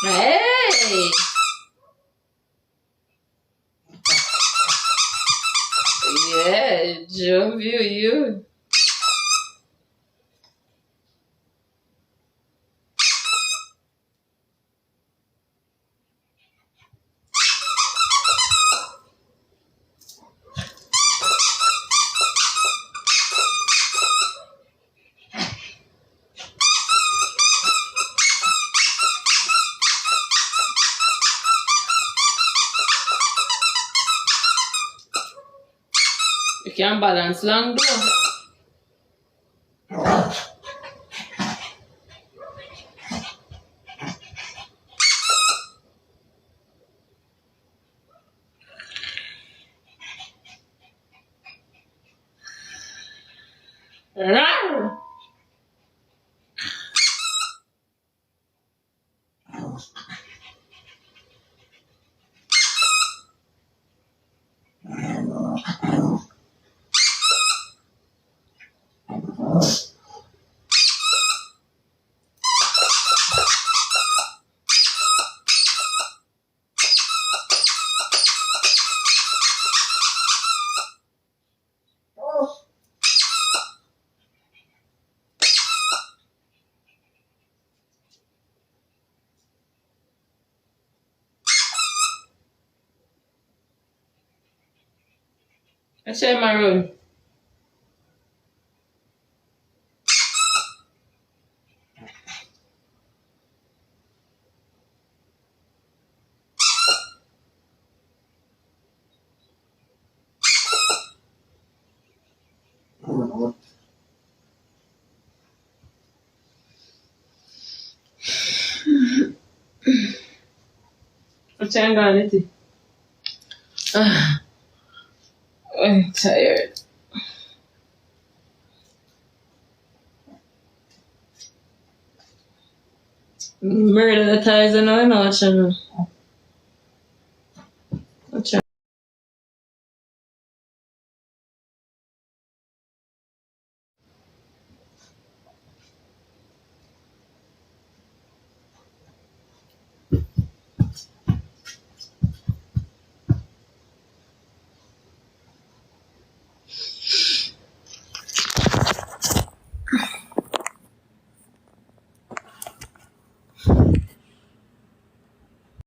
Hey! Yeah, Joe view you. You can balance long though. Rawr. I share my room. I'm trying to go on it. I'm tired. Murder the ties and I know what you know.